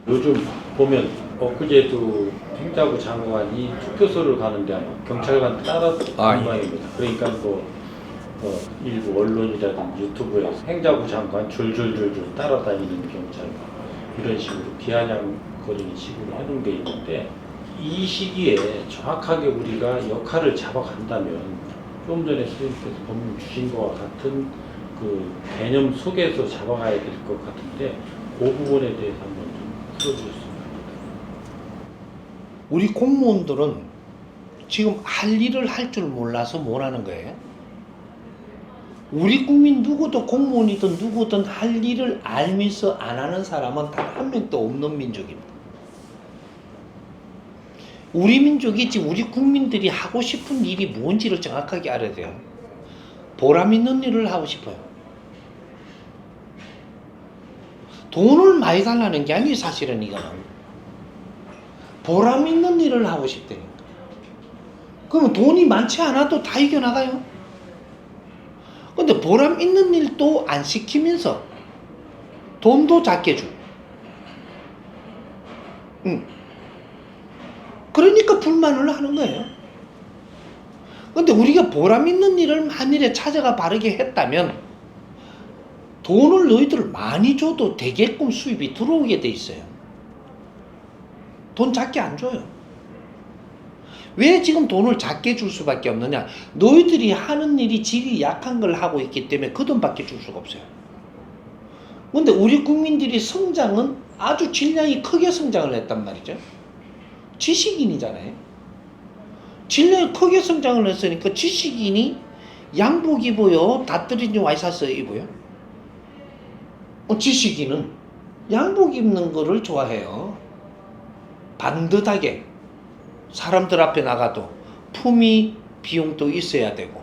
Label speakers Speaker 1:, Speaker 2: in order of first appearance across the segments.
Speaker 1: 요즘 보면 엊그제도 행자부 장관이 투표소를 가는데 아마 경찰관 따라간
Speaker 2: 예.
Speaker 1: 모양입니다. 그러니까 일부 언론이라든지 유튜브에서 행자부 장관 줄줄줄줄 따라다니는 경찰관 이런 식으로 비아냥거리는 식으로 해놓은 게 있는데 이 시기에 정확하게 우리가 역할을 잡아간다면 좀 전에 선생님께서 법문 주신 것과 같은 그 개념 속에서 잡아가야 될 것 같은데 그 부분에 대해서 한번 좀 풀어주셨으면 합니다.
Speaker 2: 우리 공무원들은 지금 할 일을 할 줄 몰라서 못 하는 거예요. 우리 국민 누구도 공무원이든 누구든 할 일을 알면서 안 하는 사람은 단 한 명도 없는 민족입니다. 우리 민족이 지금 우리 국민들이 하고 싶은 일이 뭔지를 정확하게 알아야 돼요. 보람 있는 일을 하고 싶어요. 돈을 많이 달라는 게 아니에요, 사실은 이거는. 보람 있는 일을 하고 싶다니까. 그러면 돈이 많지 않아도 다 이겨나가요. 근데 보람 있는 일도 안 시키면서 돈도 작게 주고. 그러니까 불만을 하는 거예요. 근데 우리가 보람 있는 일을 만일에 찾아가 바르게 했다면 돈을 너희들 많이 줘도 되게끔 수입이 들어오게 돼 있어요. 돈 작게 안 줘요. 왜 지금 돈을 작게 줄 수밖에 없느냐? 너희들이 하는 일이 질이 약한 걸 하고 있기 때문에 그 돈밖에 줄 수가 없어요. 근데 우리 국민들이 성장은 아주 질량이 크게 성장을 했단 말이죠. 지식인이잖아요. 질량이 크게 성장을 했으니까 지식인이 양복 입어요? 닷들이니 와이셔츠 입어요? 지식인은 양복 입는 거를 좋아해요. 반듯하게 사람들 앞에 나가도 품위 비용도 있어야 되고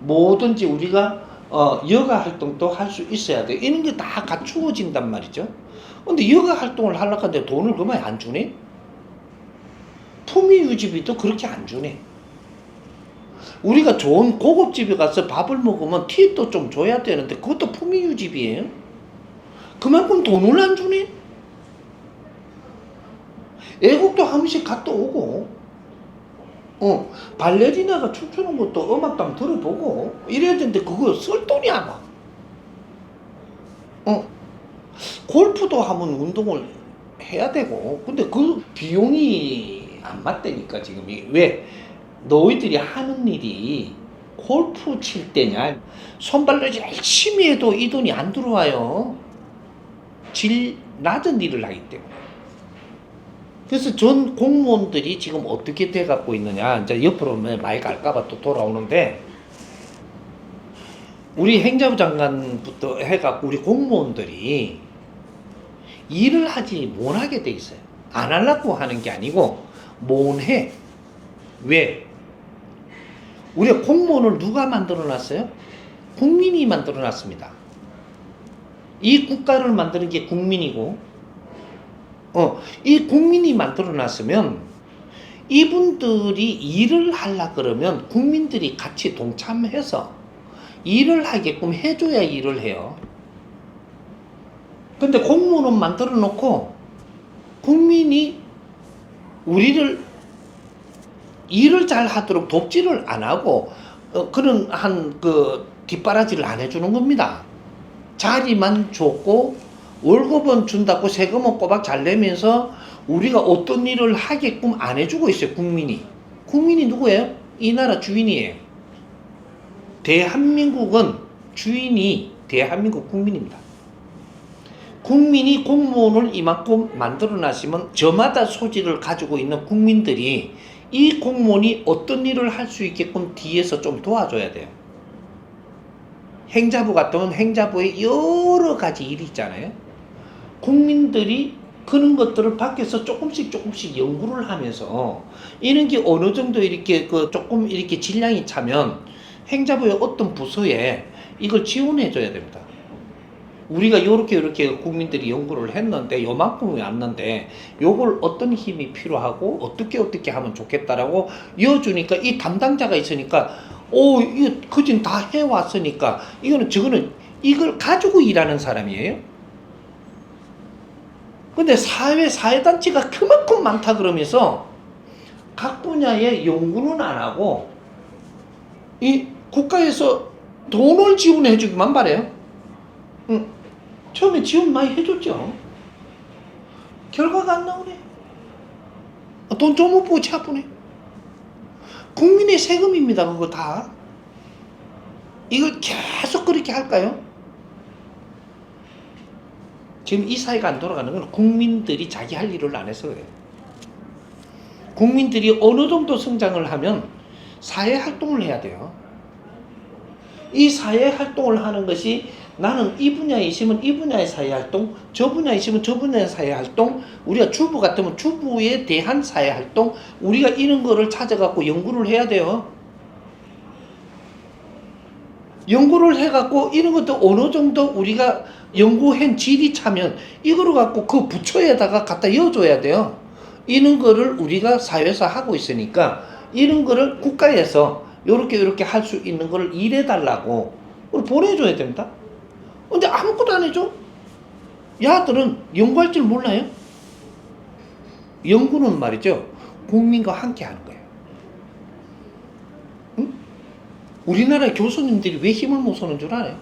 Speaker 2: 뭐든지 우리가 여가 활동도 할 수 있어야 돼. 이런 게 다 갖추어진단 말이죠. 근데 여가 활동을 하려고 하는데 돈을 그만 안 주네? 품위 유지비도 그렇게 안 주네. 우리가 좋은 고급집에 가서 밥을 먹으면 팁도 좀 줘야 되는데 그것도 품위 유지비예요. 그만큼 돈을 안 주네? 애국도 한 번씩 갔다 오고 발레리나가 춤추는 것도 음악도 한번 들어보고 이래야 되는데 그거 쓸 돈이 안 와. 골프도 한번 운동을 해야 되고 근데 그 비용이 안 맞다니까 지금. 왜? 너희들이 하는 일이 골프 칠 때냐 손발로 열심히 해도 이 돈이 안 들어와요. 질 낮은 일을 하기 때문에. 그래서 전 공무원들이 지금 어떻게 돼 갖고 있느냐, 이제 옆으로 많이 갈까봐 또 돌아오는데, 우리 행자부 장관부터 해갖고 우리 공무원들이 일을 하지 못하게 돼 있어요. 안 하려고 하는 게 아니고 못해. 왜? 우리가 공무원을 누가 만들어 놨어요? 국민이 만들어 놨습니다. 이 국가를 만드는 게 국민이고, 이 국민이 만들어 놨으면 이분들이 일을 하려 그러면 국민들이 같이 동참해서 일을 하게끔 해줘야 일을 해요. 근데 공무원은 만들어 놓고 국민이 우리를 일을 잘 하도록 돕지를 안 하고 그런 뒷바라지를 안 해주는 겁니다. 자리만 줬고 월급은 준다고 세금은 꼬박 잘 내면서 우리가 어떤 일을 하게끔 안 해주고 있어요. 국민이 누구예요? 이 나라 주인이에요. 대한민국은 주인이 대한민국 국민입니다. 국민이 공무원을 이만큼 만들어 놨으면 저마다 소질을 가지고 있는 국민들이 이 공무원이 어떤 일을 할 수 있게끔 뒤에서 좀 도와줘야 돼요. 행자부 같으면 행자부에 여러 가지 일이 있잖아요. 국민들이 그런 것들을 밖에서 조금씩 연구를 하면서 이런 게 어느 정도 이렇게 조금 이렇게 질량이 차면 행자부의 어떤 부서에 이걸 지원해 줘야 됩니다. 우리가 요렇게 국민들이 연구를 했는데 요만큼이 왔는데 요걸 어떤 힘이 필요하고 어떻게 하면 좋겠다라고 이어주니까 이 담당자가 있으니까 이거 그진 다 해왔으니까 저거는 이걸 가지고 일하는 사람이에요. 근데 사회단체가 그만큼 많다 그러면서 각 분야의 연구는 안 하고 이 국가에서 돈을 지원해 주기만 바래요. 처음에 지원 많이 해줬죠. 결과가 안 나오네. 돈 좀 못 보고 차분해. 국민의 세금입니다. 그거 다. 이걸 계속 그렇게 할까요? 지금 이 사회가 안 돌아가는 건 국민들이 자기 할 일을 안 해서 그래요. 국민들이 어느 정도 성장을 하면 사회 활동을 해야 돼요. 이 사회 활동을 하는 것이 나는 이 분야에 있으면 이 분야의 사회 활동, 저 분야에 있으면 저 분야의 사회 활동, 우리가 주부 같으면 주부에 대한 사회 활동, 우리가 이런 거를 찾아갖고 연구를 해야 돼요. 연구를 해갖고 이런 것도 어느 정도 우리가 연구한 질이 차면 이거를 갖고 그 부처에다가 갖다 이어줘야 돼요. 이런 거를 우리가 사회에서 하고 있으니까 이런 거를 국가에서 요렇게 할 수 있는 거를 일해달라고 보내줘야 됩니다. 근데 아무것도 안 해줘. 야들은 연구할 줄 몰라요? 연구는 말이죠, 국민과 함께 하는 거예요. 응? 우리나라 교수님들이 왜 힘을 못 쓰는 줄 알아요?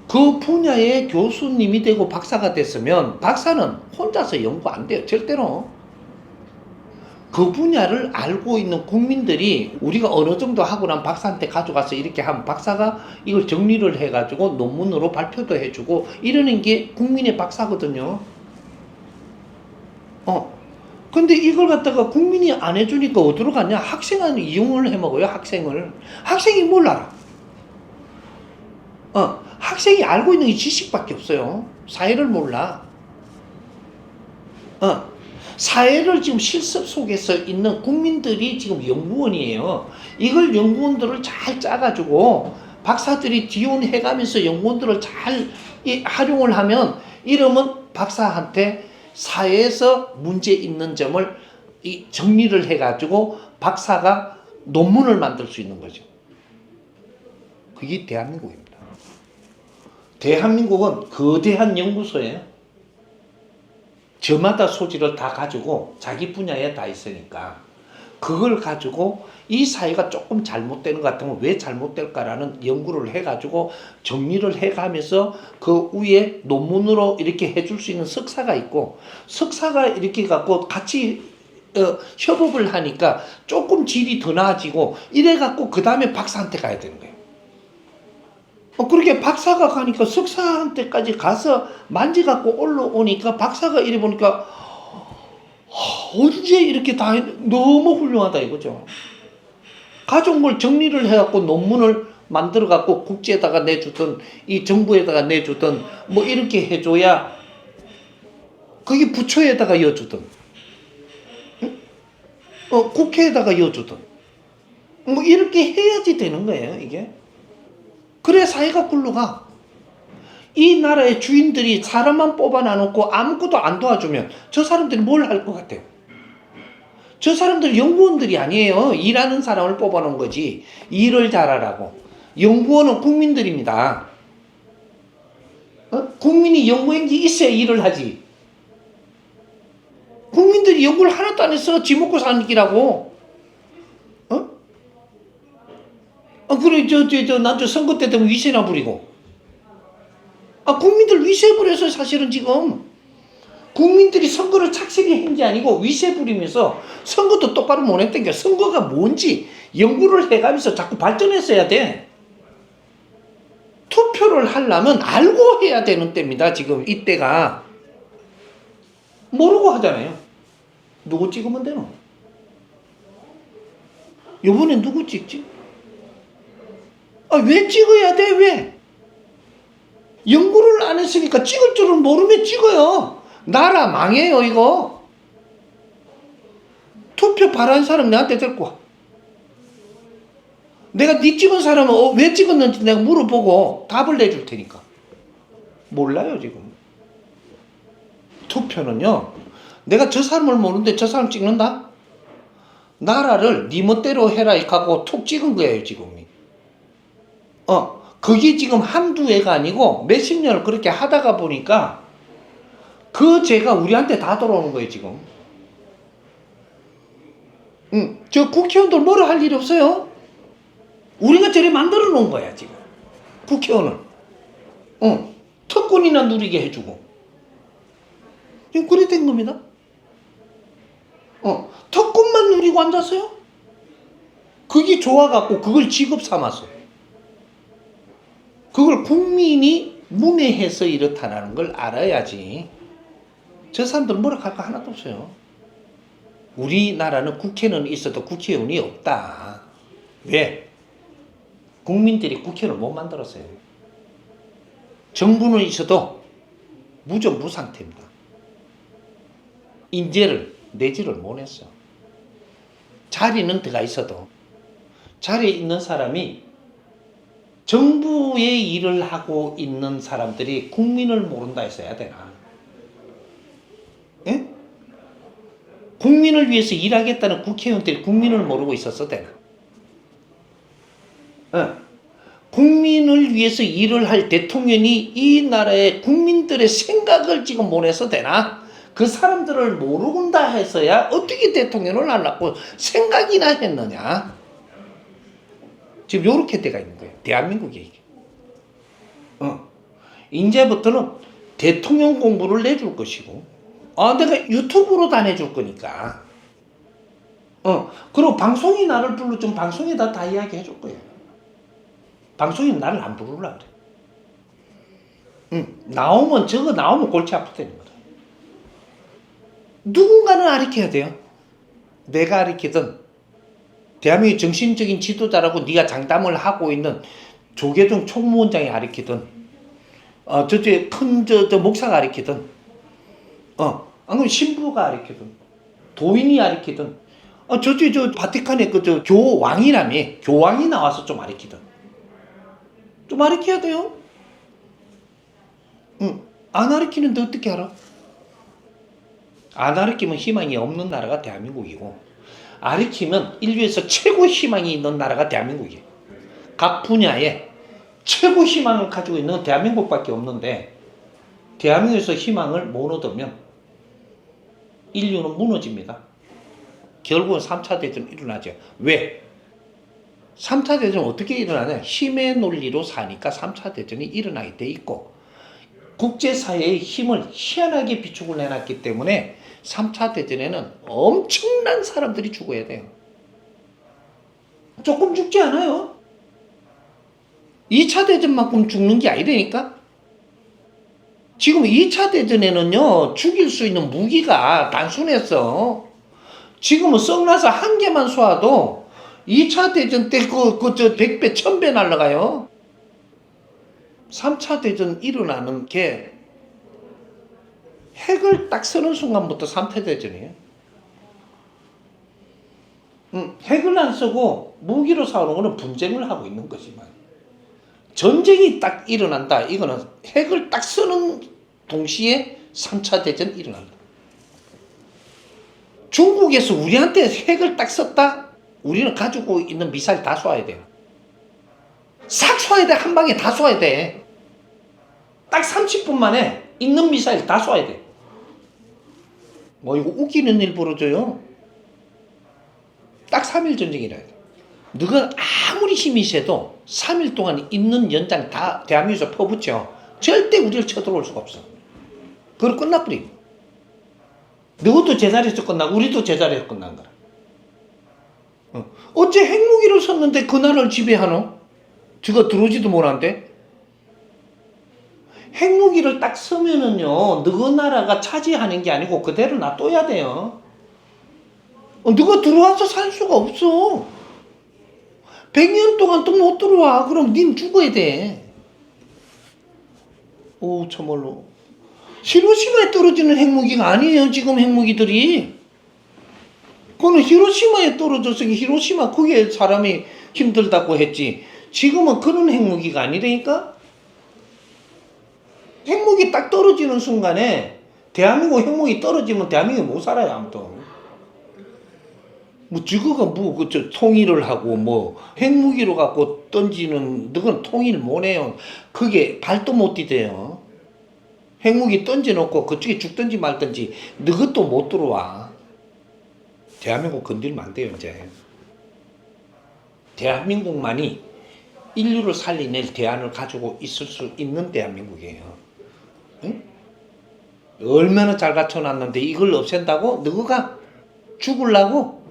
Speaker 2: 그 분야의 교수님이 되고 박사가 됐으면 박사는 혼자서 연구 안 돼요. 절대로. 그 분야를 알고 있는 국민들이 우리가 어느 정도 하고 난 박사한테 가져가서 이렇게 하면 박사가 이걸 정리를 해가지고 논문으로 발표도 해주고 이러는 게 국민의 박사거든요. 근데 이걸 갖다가 국민이 안 해주니까 어디로 갔냐? 학생은 이용을 해먹어요. 학생이 뭘 알아? 학생이 알고 있는 게 지식밖에 없어요. 사회를 몰라. 사회를 지금 실습 속에서 있는 국민들이 지금 연구원이에요. 이걸 연구원들을 잘 짜가지고 박사들이 지원해가면서 연구원들을 잘 활용을 하면 이러면 박사한테 사회에서 문제 있는 점을 정리를 해가지고 박사가 논문을 만들 수 있는 거죠. 그게 대한민국입니다. 대한민국은 거대한 연구소예요. 저마다 소질을 다 가지고 자기 분야에 다 있으니까 그걸 가지고 이 사회가 조금 잘못되는 것 같으면 왜 잘못될까라는 연구를 해가지고 정리를 해가면서 그 위에 논문으로 이렇게 해줄 수 있는 석사가 있고 석사가 이렇게 갖고 같이 협업을 하니까 조금 질이 더 나아지고 이래갖고 그 다음에 박사한테 가야 되는 거예요. 그렇게 박사가 가니까 석사한테까지 가서 만지갖고 올라오니까 박사가 이래 보니까 언제 이렇게 다 너무 훌륭하다 이거죠. 가져온 걸 정리를 해갖고 논문을 만들어갖고 국제에다가 내주든 이 정부에다가 내주든 뭐 이렇게 해줘야 그게 부처에다가 이어주든 국회에다가 이어주든 뭐 이렇게 해야지 되는 거예요 이게. 그래 사회가 굴러가. 이 나라의 주인들이 사람만 뽑아놔놓고 아무것도 안 도와주면 저 사람들이 뭘 할 것 같아요? 저 사람들 연구원들이 아니에요. 일하는 사람을 뽑아놓은 거지. 일을 잘하라고. 연구원은 국민들입니다. 국민이 연구행기 있어야 일을 하지. 국민들이 연구를 하나도 안 해서 지 먹고 사는 길이라고. 그래, 난 선거 때 되면 위세나 부리고. 국민들 위세 부려서 사실은 지금 국민들이 선거를 착실히 한 게 아니고 위세 부리면서 선거도 똑바로 못 했던 게 선거가 뭔지 연구를 해가면서 자꾸 발전했어야 돼. 투표를 하려면 알고 해야 되는 때입니다. 지금 이때가. 모르고 하잖아요. 누구 찍으면 되노? 요번에 누구 찍지? 왜 찍어야 돼? 왜? 연구를 안 했으니까 찍을 줄은 모르면 찍어요. 나라 망해요 이거. 투표 바라는 사람 내한테 데리고 와. 내가 네 찍은 사람은 왜 찍었는지 내가 물어보고 답을 내줄 테니까. 몰라요 지금. 투표는요, 내가 저 사람을 모르는데 저 사람 찍는다? 나라를 네 멋대로 해라 하고 툭 찍은 거예요 지금. 그게 지금 한두 해가 아니고 몇십 년을 그렇게 하다가 보니까 그 죄가 우리한테 다 돌아오는 거예요, 지금. 저 국회의원들 뭐라 할 일이 없어요. 우리가 저래 만들어 놓은 거야, 지금. 국회의원은. 특권이나 누리게 해주고. 지금 그래 된 겁니다. 특권만 누리고 앉았어요? 그게 좋아갖고 그걸 직업 삼았어. 그걸 국민이 문외해서 이렇다는 걸 알아야지. 저 사람들은 뭐라 할 거 하나도 없어요. 우리나라는 국회는 있어도 국회의원이 없다. 왜? 국민들이 국회를 못 만들었어요. 정부는 있어도 무정부 상태입니다. 인재를 내지를 못했어. 자리는 들어가 있어도 자리에 있는 사람이 정부의 일을 하고 있는 사람들이 국민을 모른다 했어야 되나? 예? 국민을 위해서 일하겠다는 국회의원들이 국민을 모르고 있었어 되나? 국민을 위해서 일을 할 대통령이 이 나라의 국민들의 생각을 지금 못해서 되나? 그 사람들을 모르군다 해서야 어떻게 대통령을 하려고 생각이나 했느냐? 지금 요렇게 돼가 있는 거예요. 대한민국에 이게. 이제부터는 대통령 공부를 내줄 것이고, 내가 유튜브로 다 내줄 거니까. 그리고 방송이 나를 불러주면 방송에다 다 이야기 해줄 거예요. 방송이 나를 안 부르려고 그래. 저거 나오면 골치 아프다는 거다. 누군가는 가르쳐야 돼요. 내가 가르치든, 대한민국 정신적인 지도자라고 네가 장담을 하고 있는 조계종 총무원장이 가르치든, 저쪽에 큰 목사가 가르치든, 안 그러면 신부가 가르치든, 도인이 가르치든, 저쪽에 바티칸에 교왕이라며, 교왕이 나와서 좀 가르치든, 좀 가르쳐야 돼요. 안 가르치는데 어떻게 알아? 안 가르치면 희망이 없는 나라가 대한민국이고, 가르치면 인류에서 최고 희망이 있는 나라가 대한민국이에요. 각 분야에 최고 희망을 가지고 있는 대한민국밖에 없는데, 대한민국에서 희망을 못 얻으면 인류는 무너집니다. 결국은 3차 대전이 일어나죠. 왜? 3차 대전은 어떻게 일어나냐? 힘의 논리로 사니까 3차 대전이 일어나게 돼 있고, 국제사회의 힘을 희한하게 비축을 해놨기 때문에 3차 대전에는 엄청난 사람들이 죽어야 돼요. 조금 죽지 않아요. 2차 대전만큼 죽는 게 아니라니까. 지금 2차 대전에는요, 죽일 수 있는 무기가 단순했어. 지금은 썩나서 한 개만 쏘아도 2차 대전 때 100배, 1000배 날라가요. 3차 대전 일어나는 게 핵을 딱 쓰는 순간부터 3차 대전이에요. 핵을 안 쓰고 무기로 싸우는 거는 분쟁을 하고 있는 거지만, 전쟁이 딱 일어난다. 이거는 핵을 딱 쓰는 동시에 3차 대전이 일어난다. 중국에서 우리한테 핵을 딱 썼다? 우리는 가지고 있는 미사일 다 쏴야 돼요. 싹 쏴야 돼. 한 방에 다 쏴야 돼. 딱 30분 만에 있는 미사일 다 쏴야 돼. 이거 웃기는 일 벌어져요. 딱 3일 전쟁이라 해요. 너가 아무리 힘이 세도 3일 동안 있는 연장 다 대한민국에서 퍼붓죠. 절대 우리를 쳐들어올 수가 없어. 그걸 끝나버리고. 너도 제자리에서 끝나고 우리도 제자리에서 끝난 거라. 어째 핵무기를 썼는데 그 나라를 지배하노? 저거 들어오지도 못한데? 핵무기를 딱 쓰면은요, 너그 나라가 차지하는 게 아니고 그대로 놔둬야 돼요. 너가 들어와서 살 수가 없어. 100년 동안 또 못 들어와. 그럼 님 죽어야 돼. 오, 참말로. 히로시마에 떨어지는 핵무기가 아니에요, 지금 핵무기들이. 그거는 히로시마에 떨어져서 히로시마 그게 사람이 힘들다고 했지. 지금은 그런 핵무기가 아니라니까? 핵무기 딱 떨어지는 순간에 대한민국 핵무기 떨어지면 대한민국이 못 살아요, 아무도. 저거가 통일을 하고 핵무기로 갖고 던지는, 너건 통일 못 해요. 그게 발도 못 디뎌요. 핵무기 던져놓고 그쪽에 죽든지 말든지 너것도 못 들어와. 대한민국 건들면 안 돼요 이제. 대한민국만이 인류를 살려낼 대안을 가지고 있을 수 있는 대한민국이에요. 응? 얼마나 잘 갖춰놨는데 이걸 없앤다고? 너가 죽으려고?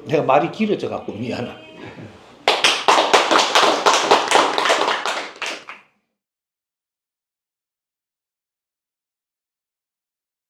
Speaker 2: 내가 말이 길어져 갖고 미안하다.